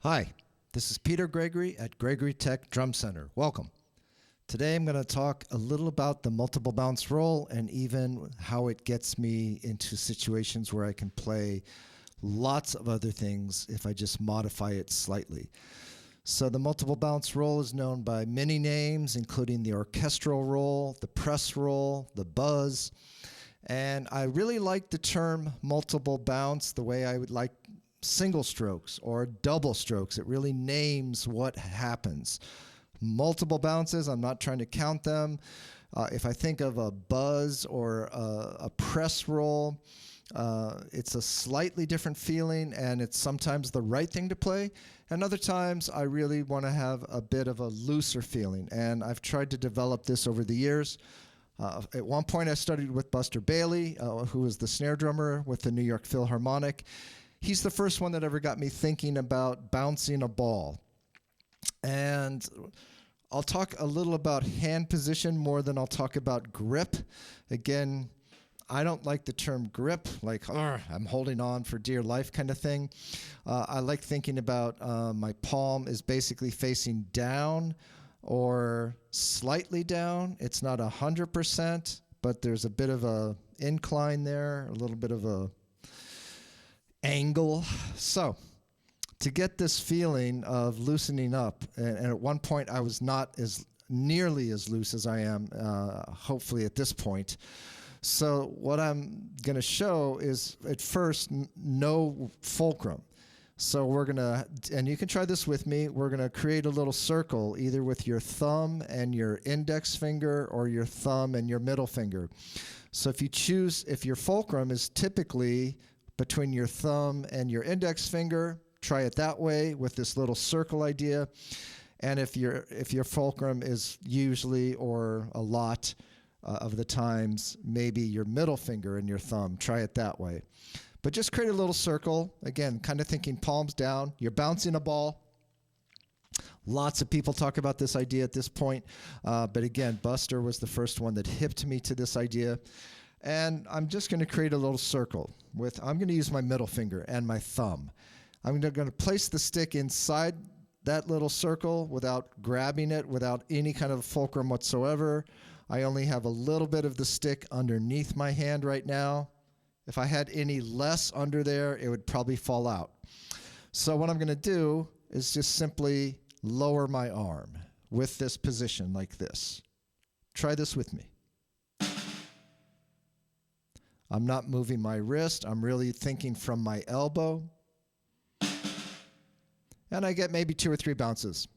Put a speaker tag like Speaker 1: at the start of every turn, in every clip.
Speaker 1: Hi, this is Peter Gregory at Gregory Tech Drum Center. Welcome. Today I'm going to talk a little about the multiple bounce roll and even how it gets me into situations where I can play lots of other things if I just modify it slightly. So the multiple bounce roll is known by many names, including the orchestral roll, the press roll, the buzz. And I really like the term multiple bounce the way I would like single strokes or double strokes. It really names what happens. Multiple bounces, I'm not trying to count them. If I think of a buzz or a press roll, it's a slightly different feeling, and it's sometimes the right thing to play, and other times I really want to have a bit of a looser feeling, and I've tried to develop this over the years. At one point I studied with Buster Bailey, who was the snare drummer with the New York Philharmonic. He's the first one that ever got me thinking about bouncing a ball. And I'll talk a little about hand position more than I'll talk about grip. Again, I don't like the term grip, like I'm holding on for dear life kind of thing. I like thinking about my palm is basically facing down or slightly down. It's not 100%, but there's a bit of a incline there, a little bit of a angle. So to get this feeling of loosening up, and at one point I was not as nearly as loose as I am hopefully at this point. So what I'm going to show is at first no fulcrum. So we're going to, and you can try this with me, we're going to create a little circle either with your thumb and your index finger or your thumb and your middle finger. So if you choose, if your fulcrum is typically between your thumb and your index finger, try it that way with this little circle idea. And if your fulcrum is usually or a lot of the times maybe your middle finger and your thumb, try it that way. But just create a little circle, again, kind of thinking palms down. You're bouncing a ball. Lots of people talk about this idea at this point, but again, Buster was the first one that hipped me to this idea. And I'm just going to create a little circle with, I'm going to use my middle finger and my thumb. I'm going to place the stick inside that little circle without grabbing it, without any kind of fulcrum whatsoever. I only have a little bit of the stick underneath my hand right now. If I had any less under there, it would probably fall out. So what I'm going to do is just simply lower my arm with this position like this. Try this with me. I'm not moving my wrist. I'm really thinking from my elbow. And I get maybe 2 or 3 bounces.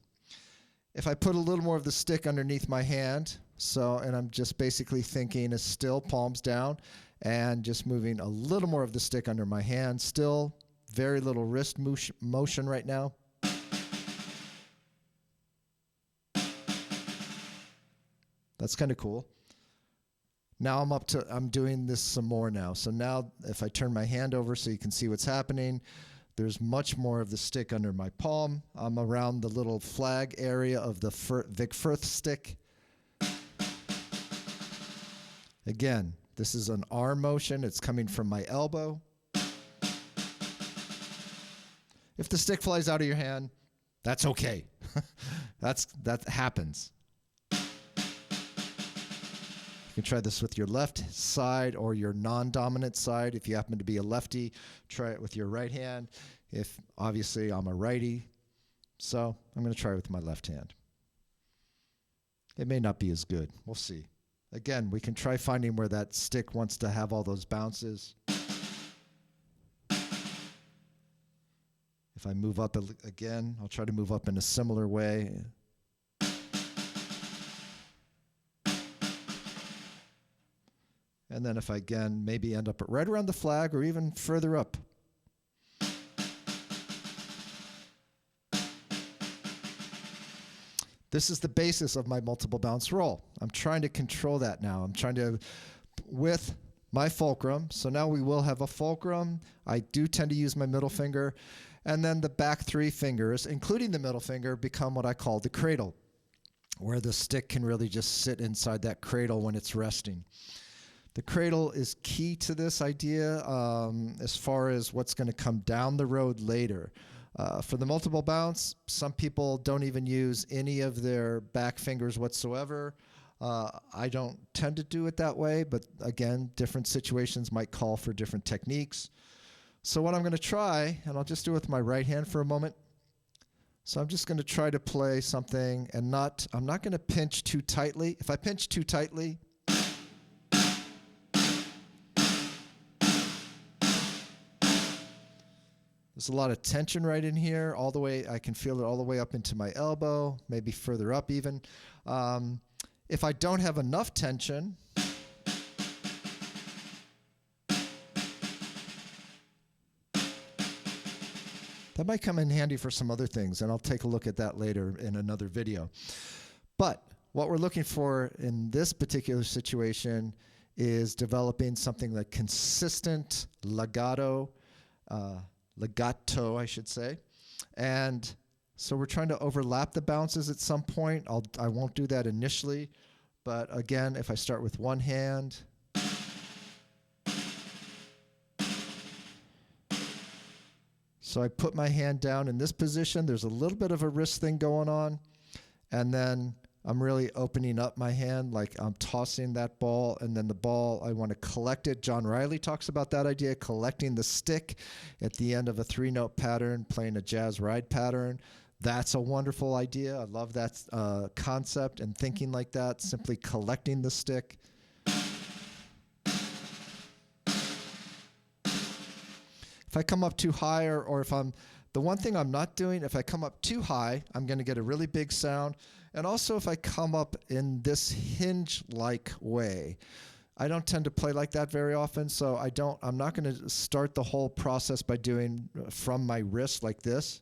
Speaker 1: If I put a little more of the stick underneath my hand, and I'm just basically thinking is still palms down and just moving a little more of the stick under my hand, still very little wrist motion right now. That's kind of cool. Now I'm doing this some more now. So now if I turn my hand over so you can see what's happening, there's much more of the stick under my palm. I'm around the little flag area of the Vic Firth stick. Again, this is an arm motion. It's coming from my elbow. If the stick flies out of your hand, that's okay. That happens. You can try this with your left side or your non-dominant side. If you happen to be a lefty, try it with your right hand. If obviously I'm a righty, so I'm going to try it with my left hand. It may not be as good. We'll see. Again, we can try finding where that stick wants to have all those bounces. If I move up again, I'll try to move up in a similar way. And then if I, again, maybe end up right around the flag or even further up. This is the basis of my multiple bounce roll. I'm trying to control that now. I'm trying to, with my fulcrum, so now we will have a fulcrum. I do tend to use my middle finger. And then the back 3 fingers, including the middle finger, become what I call the cradle, where the stick can really just sit inside that cradle when it's resting. The cradle is key to this idea as far as what's going to come down the road later. For the multiple bounce, some people don't even use any of their back fingers whatsoever. I don't tend to do it that way, but again, different situations might call for different techniques. So what I'm going to try, and I'll just do it with my right hand for a moment. So I'm just going to try to play something and I'm not going to pinch too tightly. If I pinch too tightly, there's a lot of tension right in here, all the way, I can feel it all the way up into my elbow, maybe further up even. If I don't have enough tension, that might come in handy for some other things, and I'll take a look at that later in another video. But what we're looking for in this particular situation is developing something like consistent legato, I should say. And so we're trying to overlap the bounces at some point. I won't do that initially, but again, if I start with one hand, so I put my hand down in this position. There's a little bit of a wrist thing going on. And then I'm really opening up my hand, like I'm tossing that ball. And then the ball, I want to collect it. John Riley talks about that idea, collecting the stick at the end of a 3-note pattern, playing a jazz ride pattern. That's a wonderful idea. I love that concept and thinking like that, simply collecting the stick. If I come up too high, or if the one thing I'm not doing, if I come up too high, I'm going to get a really big sound. And also if I come up in this hinge-like way, I don't tend to play like that very often, so I'm not going to start the whole process by doing from my wrist like this.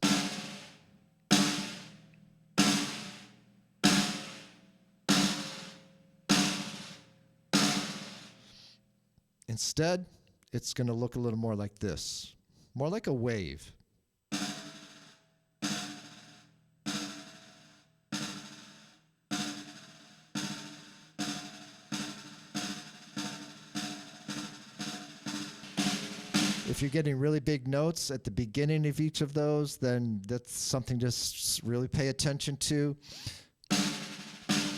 Speaker 1: Instead, it's going to look a little more like this, more like a wave. If you're getting really big notes at the beginning of each of those, then that's something to really pay attention to.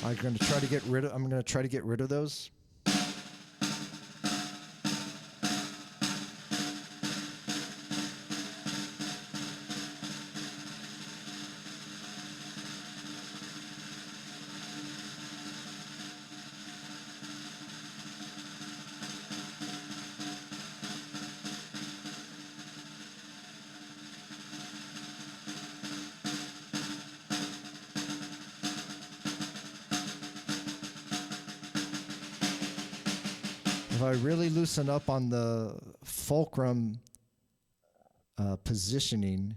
Speaker 1: I'm going to try to get rid of those. If I really loosen up on the fulcrum positioning,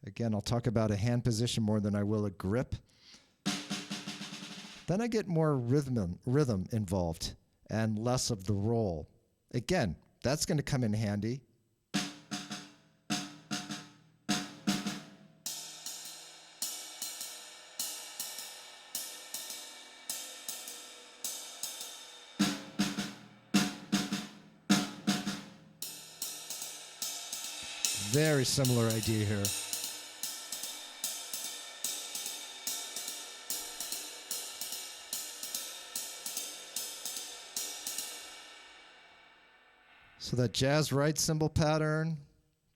Speaker 1: again, I'll talk about a hand position more than I will a grip, then I get more rhythm involved and less of the roll. Again, that's going to come in handy. Very similar idea here. So that jazz right cymbal pattern,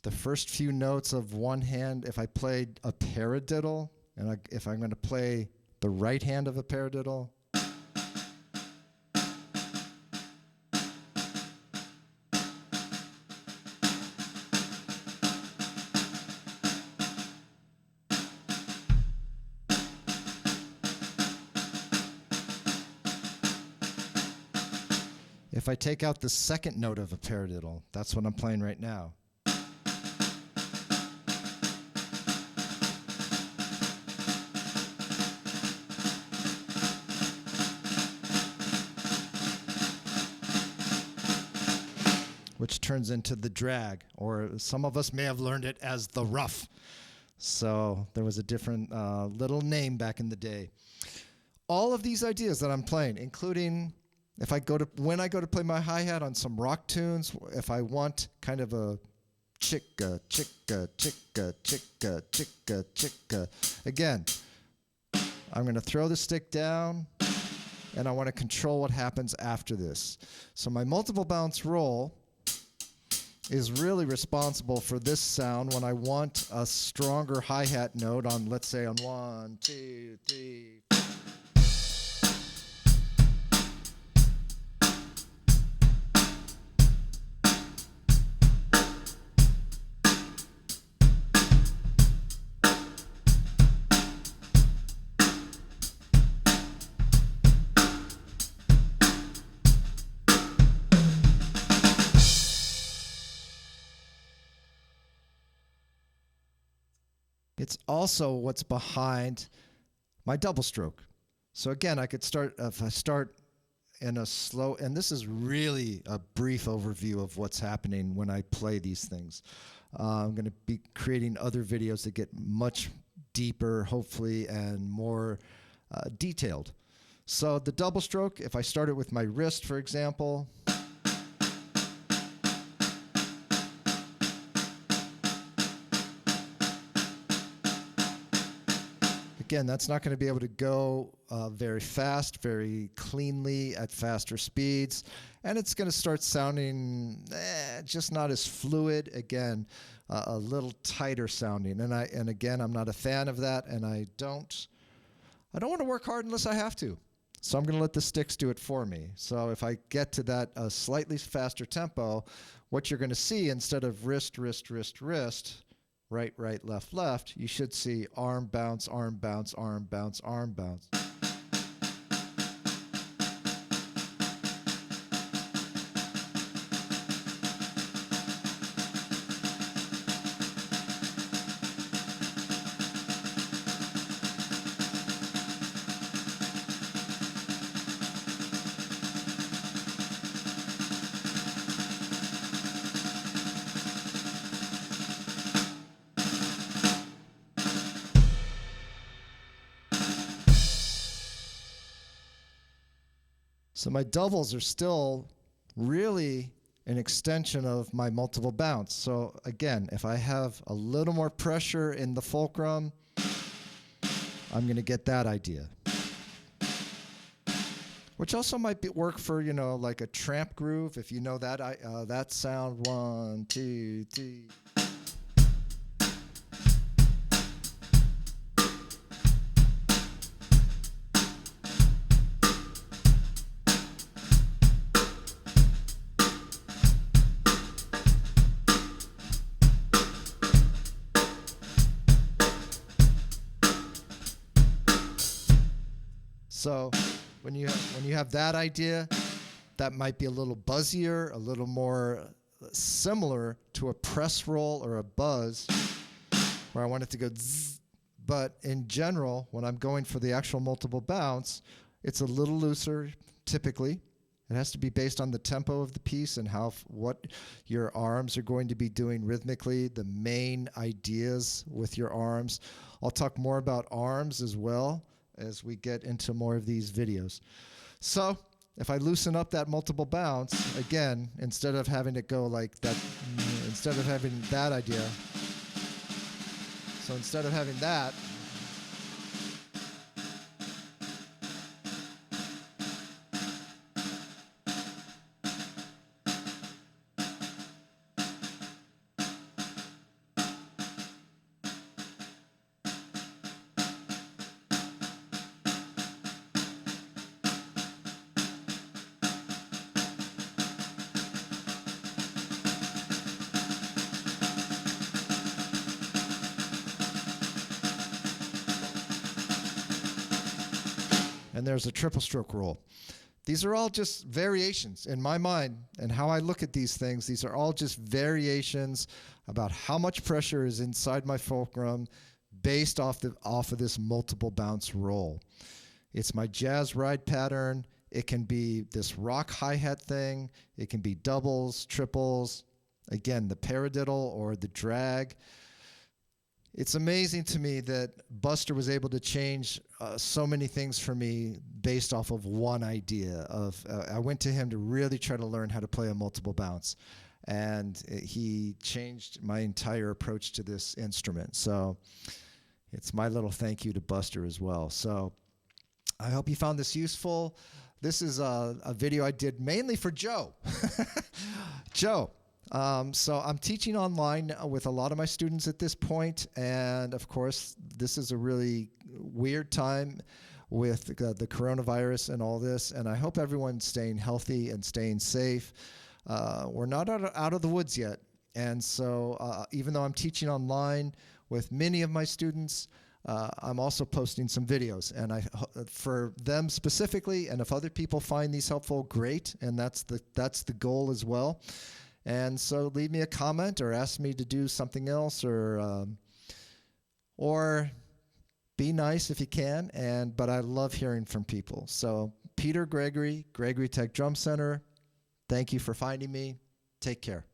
Speaker 1: the first few notes of one hand, if I played a paradiddle, and if I'm going to play the right hand of a paradiddle, if I take out the second note of a paradiddle, that's what I'm playing right now. Which turns into the drag, or some of us may have learned it as the ruff. So there was a different little name back in the day. All of these ideas that I'm playing, including when I go to play my hi-hat on some rock tunes, if I want kind of a chicka, chicka, chicka, chicka, chicka, chicka. Again, I'm going to throw the stick down, and I want to control what happens after this. So my multiple bounce roll is really responsible for this sound when I want a stronger hi-hat note on, let's say, on 1, 2, 3, 4. It's also what's behind my double stroke. So again, I could start, if I start in a slow, and this is really a brief overview of what's happening when I play these things. I'm going to be creating other videos that get much deeper, hopefully, and more detailed. So the double stroke, if I start it with my wrist, for example, again, that's not going to be able to go very fast, very cleanly at faster speeds, and it's going to start sounding just not as fluid. Again, a little tighter sounding, and again, I'm not a fan of that, and I don't want to work hard unless I have to. So I'm going to let the sticks do it for me. So if I get to that slightly faster tempo, what you're going to see, instead of wrist, wrist, wrist, wrist, right, right, left, left, you should see arm bounce, arm bounce, arm bounce, arm bounce. So my doubles are still really an extension of my multiple bounce. So again, if I have a little more pressure in the fulcrum, I'm going to get that idea. Which also might work for, you know, like a tramp groove, if you know that that sound. 1, 2, 3. So when you have that idea, that might be a little buzzier, a little more similar to a press roll or a buzz, where I want it to go zzz. But in general, when I'm going for the actual multiple bounce, it's a little looser typically. It has to be based on the tempo of the piece and what your arms are going to be doing rhythmically, the main ideas with your arms. I'll talk more about arms as well as we get into more of these videos. So if I loosen up that multiple bounce, again, instead of having it go like that, instead of having that idea, so instead of having that, and there's a triple stroke roll. These are all just variations in my mind and how I look at these things. These are all just variations about how much pressure is inside my fulcrum based off of this multiple bounce roll. It's my jazz ride pattern. It can be this rock hi-hat thing. It can be doubles, triples, again, the paradiddle or the drag. It's amazing to me that Buster was able to change so many things for me based off of one idea. I went to him to really try to learn how to play a multiple bounce. and he changed my entire approach to this instrument. So it's my little thank you to Buster as well. So I hope you found this useful. This is a video I did mainly for Joe. Joe. So I'm teaching online with a lot of my students at this point, and of course, this is a really weird time with the coronavirus and all this, and I hope everyone's staying healthy and staying safe. We're not out of the woods yet, and so even though I'm teaching online with many of my students, I'm also posting some videos, and for them specifically, and if other people find these helpful, great, and that's the goal as well. And so leave me a comment or ask me to do something else, or be nice if you can. But I love hearing from people. So Peter Gregory, Gregory Tech Drum Center, thank you for finding me. Take care.